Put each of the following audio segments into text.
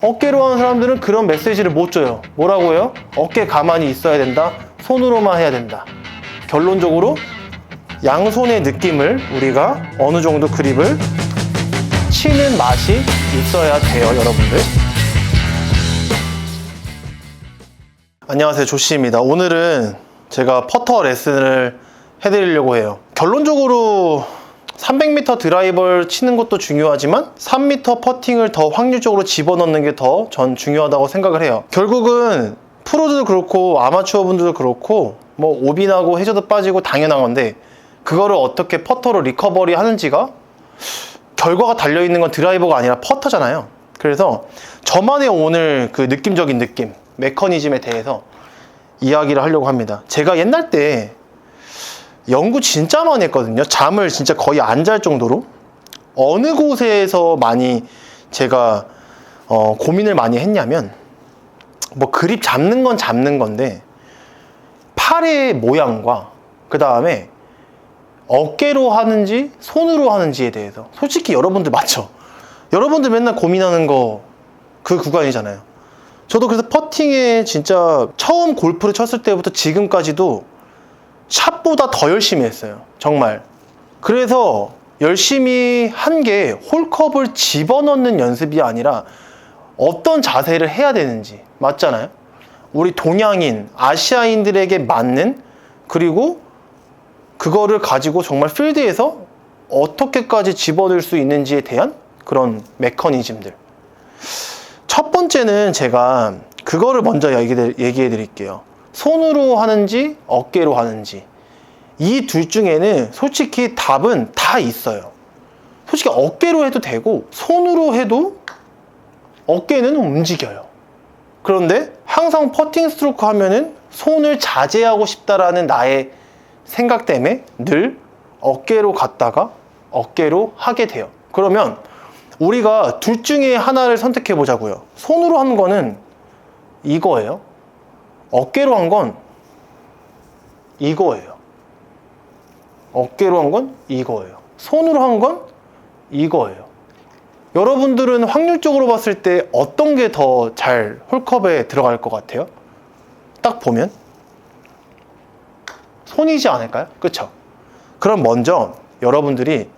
어깨로 하는 사람들은 그런 메시지를 못 줘요. 뭐라고요? 어깨 가만히 있어야 된다. 손으로만 해야 된다. 결론적으로 양손의 느낌을 우리가 어느 정도 그립을 치는 맛이 있어야 돼요, 여러분들. 안녕하세요, 조씨입니다. 오늘은 제가 퍼터 레슨을 해드리려고 해요. 결론적으로 300m 드라이버를 치는 것도 중요하지만 3m 퍼팅을 더 확률적으로 집어넣는 게 더 전 중요하다고 생각을 해요. 결국은 프로들도 그렇고 아마추어 분들도 그렇고 뭐 오비 나고 해저드 빠지고 당연한 건데 그거를 어떻게 퍼터로 리커버리 하는지가 결과가 달려있는 건 드라이버가 아니라 퍼터잖아요. 그래서 저만의 오늘 그 느낌적인 느낌, 메커니즘에 대해서 이야기를 하려고 합니다. 제가 옛날 때 연구 진짜 많이 했거든요. 잠을 진짜 거의 안 잘 정도로. 어느 곳에서 많이 제가 고민을 많이 했냐면, 뭐 그립 잡는 건 잡는 건데 팔의 모양과 그 다음에 어깨로 하는지 손으로 하는지에 대해서 솔직히 여러분들 맞죠? 여러분들 맨날 고민하는 거 그 구간이잖아요. 저도 그래서 퍼팅에 진짜 처음 골프를 쳤을 때부터 지금까지도 샷보다 더 열심히 했어요. 정말. 그래서 열심히 한 게 홀컵을 집어넣는 연습이 아니라 어떤 자세를 해야 되는지. 맞잖아요? 우리 동양인, 아시아인들에게 맞는, 그리고 그거를 가지고 정말 필드에서 어떻게까지 집어넣을 수 있는지에 대한 그런 메커니즘들. 첫 번째는 제가 그거를 먼저 얘기해 드릴게요. 손으로 하는지 어깨로 하는지, 이 둘 중에는 솔직히 답은 다 있어요. 솔직히 어깨로 해도 되고 손으로 해도 어깨는 움직여요. 그런데 항상 퍼팅 스트로크 하면은 손을 자제하고 싶다라는 나의 생각 때문에 늘 어깨로 갔다가 어깨로 하게 돼요. 그러면 우리가 둘 중에 하나를 선택해 보자고요. 손으로 한 거는 이거예요. 어깨로 한 건 이거예요. 어깨로 한 건 이거예요. 손으로 한 건 이거예요. 여러분들은 확률적으로 봤을 때 어떤 게 더 잘 홀컵에 들어갈 것 같아요? 딱 보면 손이지 않을까요? 그쵸? 그럼 먼저 여러분들이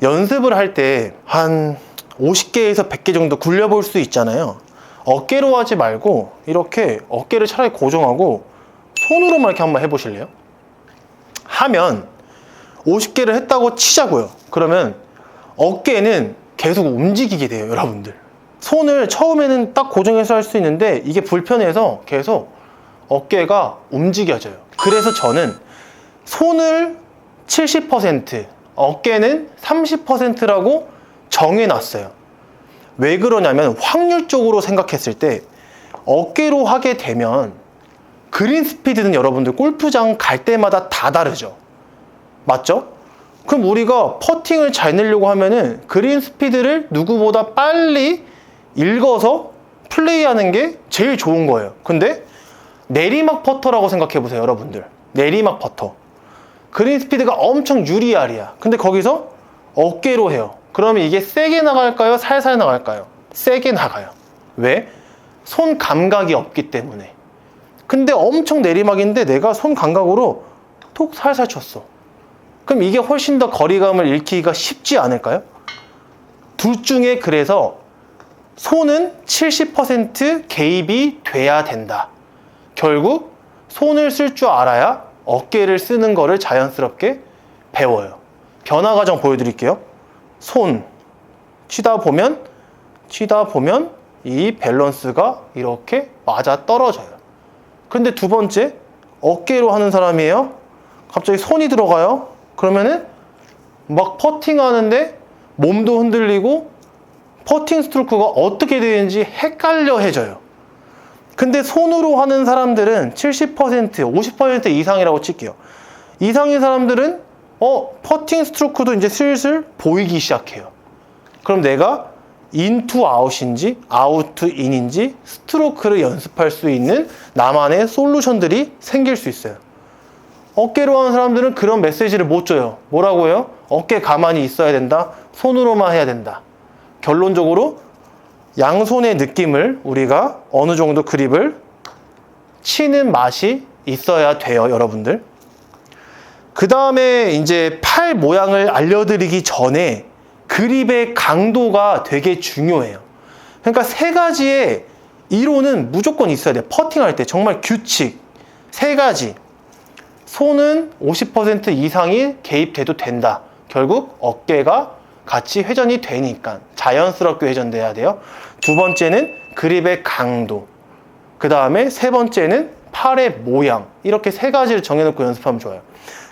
연습을 할 때 한 50개에서 100개 정도 굴려볼 수 있잖아요. 어깨로 하지 말고 이렇게 어깨를 차라리 고정하고 손으로만 이렇게 한번 해보실래요? 하면 50개를 했다고 치자고요. 그러면 어깨는 계속 움직이게 돼요, 여러분들. 손을 처음에는 딱 고정해서 할 수 있는데 이게 불편해서 계속 어깨가 움직여져요. 그래서 저는 손을 70%, 어깨는 30%라고 정해놨어요. 왜 그러냐면 확률적으로 생각했을 때 어깨로 하게 되면 그린 스피드는 여러분들 골프장 갈 때마다 다 다르죠. 맞죠? 그럼 우리가 퍼팅을 잘 내려고 하면은 그린 스피드를 누구보다 빨리 읽어서 플레이하는 게 제일 좋은 거예요. 근데 내리막 퍼터라고 생각해 보세요, 여러분들. 내리막 퍼터. 그린 스피드가 엄청 유리알이야. 근데 거기서 어깨로 해요. 그러면 이게 세게 나갈까요? 살살 나갈까요? 세게 나가요. 왜? 손 감각이 없기 때문에. 근데 엄청 내리막인데 내가 손 감각으로 톡 살살 쳤어. 그럼 이게 훨씬 더 거리감을 잃기가 쉽지 않을까요? 둘 중에 그래서 손은 70% 개입이 돼야 된다. 결국 손을 쓸 줄 알아야 어깨를 쓰는 거를 자연스럽게 배워요. 변화 과정 보여드릴게요. 손 치다 보면 이 밸런스가 이렇게 맞아 떨어져요. 근데 두 번째, 어깨로 하는 사람이에요. 갑자기 손이 들어가요. 그러면은 막 퍼팅 하는데 몸도 흔들리고 퍼팅 스트로크가 어떻게 되는지 헷갈려해져요. 근데 손으로 하는 사람들은 70%, 50% 이상이라고 칠게요. 이상인 사람들은 퍼팅 스트로크도 이제 슬슬 보이기 시작해요. 그럼 내가 인투 아웃인지 아웃 인인지 스트로크를 연습할 수 있는 나만의 솔루션들이 생길 수 있어요. 어깨로 하는 사람들은 그런 메시지를 못 줘요. 뭐라고요? 어깨 가만히 있어야 된다. 손으로만 해야 된다. 결론적으로 양손의 느낌을 우리가 어느 정도 그립을 치는 맛이 있어야 돼요, 여러분들. 그 다음에 이제 팔 모양을 알려드리기 전에 그립의 강도가 되게 중요해요. 그러니까 세 가지의 이론은 무조건 있어야 돼요. 퍼팅할 때 정말 규칙 세 가지. 손은 50% 이상이 개입돼도 된다. 결국 어깨가 같이 회전이 되니까 자연스럽게 회전돼야 돼요. 두 번째는 그립의 강도. 그 다음에 세 번째는 팔의 모양. 이렇게 세 가지를 정해놓고 연습하면 좋아요.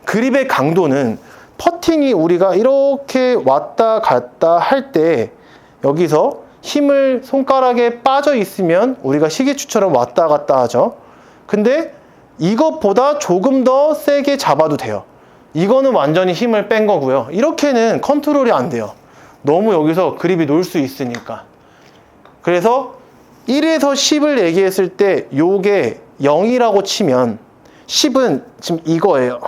그립의 강도는 퍼팅이 우리가 이렇게 왔다 갔다 할 때 여기서 힘을 손가락에 빠져 있으면 우리가 시계추처럼 왔다 갔다 하죠. 근데 이것보다 조금 더 세게 잡아도 돼요. 이거는 완전히 힘을 뺀 거고요. 이렇게는 컨트롤이 안 돼요. 너무 여기서 그립이 놀 수 있으니까. 그래서 1에서 10을 얘기했을 때 요게 0이라고 치면 10은 지금 이거예요.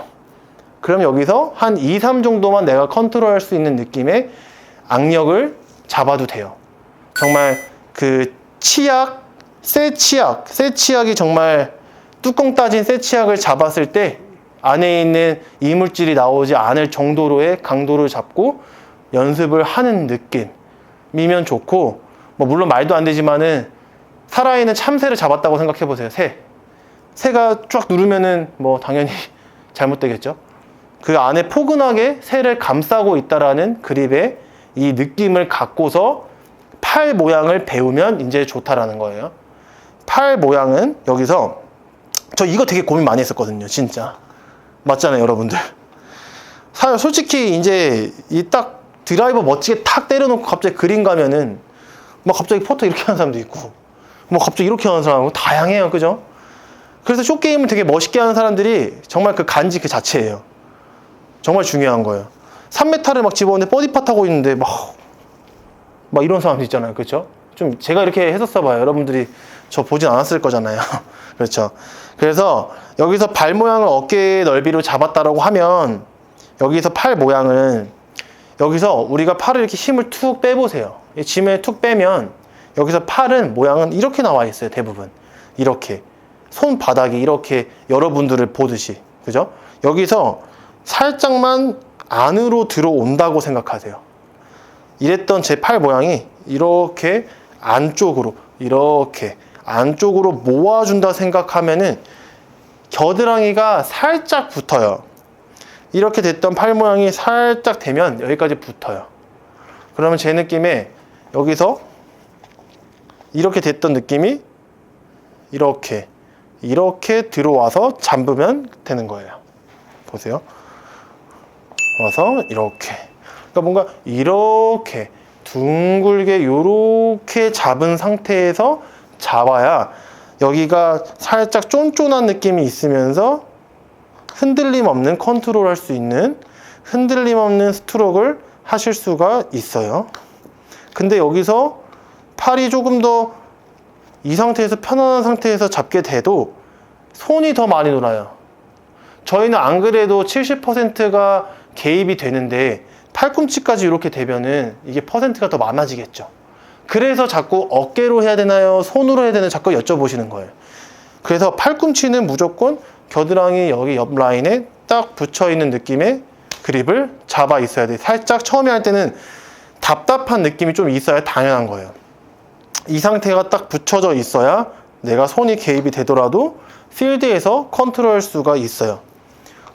그럼 여기서 한 2, 3 정도만 내가 컨트롤할 수 있는 느낌의 악력을 잡아도 돼요. 정말 그 치약, 새 치약이 정말 뚜껑 따진 새 치약을 잡았을 때 안에 있는 이물질이 나오지 않을 정도로의 강도를 잡고 연습을 하는 느낌이면 좋고, 뭐 물론 말도 안 되지만은 살아있는 참새를 잡았다고 생각해 보세요. 새가 쫙 누르면은 뭐 당연히 잘못되겠죠. 그 안에 포근하게 새를 감싸고 있다라는 그립의 이 느낌을 갖고서 팔 모양을 배우면 이제 좋다라는 거예요. 팔 모양은 여기서 저 이거 되게 고민 많이 했었거든요. 진짜 맞잖아요, 여러분들. 솔직히 이제 이 딱 드라이버 멋지게 탁 때려놓고 갑자기 그린 가면은 뭐 갑자기 퍼터 이렇게 하는 사람도 있고 뭐 갑자기 이렇게 하는 사람도 다양해요, 그죠? 그래서 숏게임을 되게 멋있게 하는 사람들이 정말 그 간지 그 자체예요. 정말 중요한 거예요. 3m를 막 집어오는데 버디팟 하고 있는데 막 이런 사람도 있잖아요. 그렇죠? 좀 제가 이렇게 했었어 봐요. 여러분들이 저 보진 않았을 거잖아요. 그렇죠? 그래서 여기서 발 모양을 어깨 넓이로 잡았다라고 하면 여기서 팔 모양은 여기서 우리가 팔을 이렇게 힘을 툭 빼보세요. 이 짐을 툭 빼면 여기서 팔은 모양은 이렇게 나와 있어요. 대부분 이렇게 손바닥이 이렇게 여러분들을 보듯이, 그죠? 여기서 살짝만 안으로 들어온다고 생각하세요. 이랬던 제 팔 모양이 이렇게 안쪽으로 모아준다 생각하면은 겨드랑이가 살짝 붙어요. 이렇게 됐던 팔 모양이 살짝 되면 여기까지 붙어요. 그러면 제 느낌에 여기서 이렇게 됐던 느낌이 이렇게 들어와서 잠그면 되는 거예요. 보세요. 와서 이렇게, 그러니까 뭔가 이렇게 둥글게 이렇게 잡은 상태에서 잡아야 여기가 살짝 쫀쫀한 느낌이 있으면서 흔들림 없는 컨트롤 할 수 있는 흔들림 없는 스트로크를 하실 수가 있어요. 근데 여기서 팔이 조금 더 이 상태에서 편안한 상태에서 잡게 돼도 손이 더 많이 놀아요. 저희는 안 그래도 70%가 개입이 되는데 팔꿈치까지 이렇게 되면은 이게 퍼센트가 더 많아지겠죠. 그래서 자꾸 어깨로 해야 되나요? 손으로 해야 되나요? 자꾸 여쭤보시는 거예요. 그래서 팔꿈치는 무조건 겨드랑이 여기 옆 라인에 딱 붙여있는 느낌의 그립을 잡아 있어야 돼요. 살짝 처음에 할 때는 답답한 느낌이 좀 있어야 당연한 거예요. 이 상태가 딱 붙여져 있어야 내가 손이 개입이 되더라도 필드에서 컨트롤할 수가 있어요.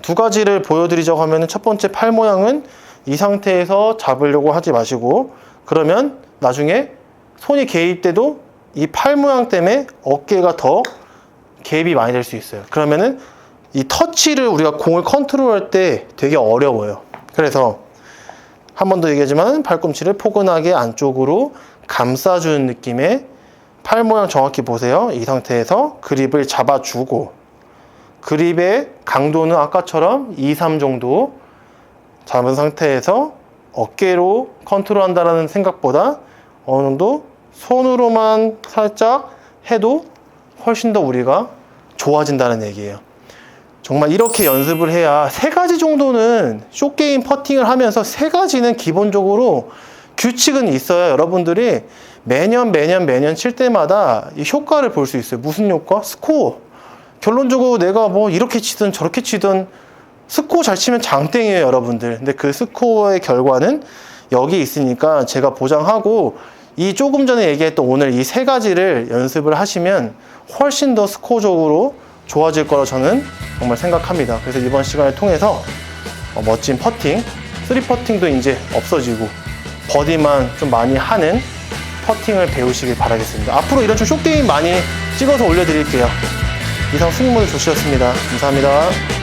두 가지를 보여드리자고 하면 첫 번째 팔 모양은 이 상태에서 잡으려고 하지 마시고, 그러면 나중에 손이 개입돼도 이 팔 모양 때문에 어깨가 더 개입이 많이 될 수 있어요. 그러면은 이 터치를 우리가 공을 컨트롤할 때 되게 어려워요. 그래서 한 번 더 얘기하지만 팔꿈치를 포근하게 안쪽으로 감싸주는 느낌의 팔 모양 정확히 보세요. 이 상태에서 그립을 잡아주고, 그립의 강도는 아까처럼 2, 3 정도 잡은 상태에서 어깨로 컨트롤한다는 생각보다 어느 정도 손으로만 살짝 해도 훨씬 더 우리가 좋아진다는 얘기예요. 정말 이렇게 연습을 해야 세 가지 정도는 숏게임 퍼팅을 하면서 세 가지는 기본적으로 규칙은 있어야 여러분들이 매년 칠 때마다 이 효과를 볼 수 있어요. 무슨 효과? 스코어. 결론적으로 내가 뭐 이렇게 치든 저렇게 치든 스코어 잘 치면 장땡이에요, 여러분들. 근데 그 스코어의 결과는 여기 있으니까 제가 보장하고, 이 조금 전에 얘기했던 오늘 이 세 가지를 연습을 하시면 훨씬 더 스코어적으로 좋아질 거라 저는 정말 생각합니다. 그래서 이번 시간을 통해서 멋진 퍼팅, 3퍼팅도 이제 없어지고 버디만 좀 많이 하는 퍼팅을 배우시길 바라겠습니다. 앞으로 이런 좀 쇼게임 많이 찍어서 올려드릴게요. 이상 스윙모드 조시였습니다. 감사합니다.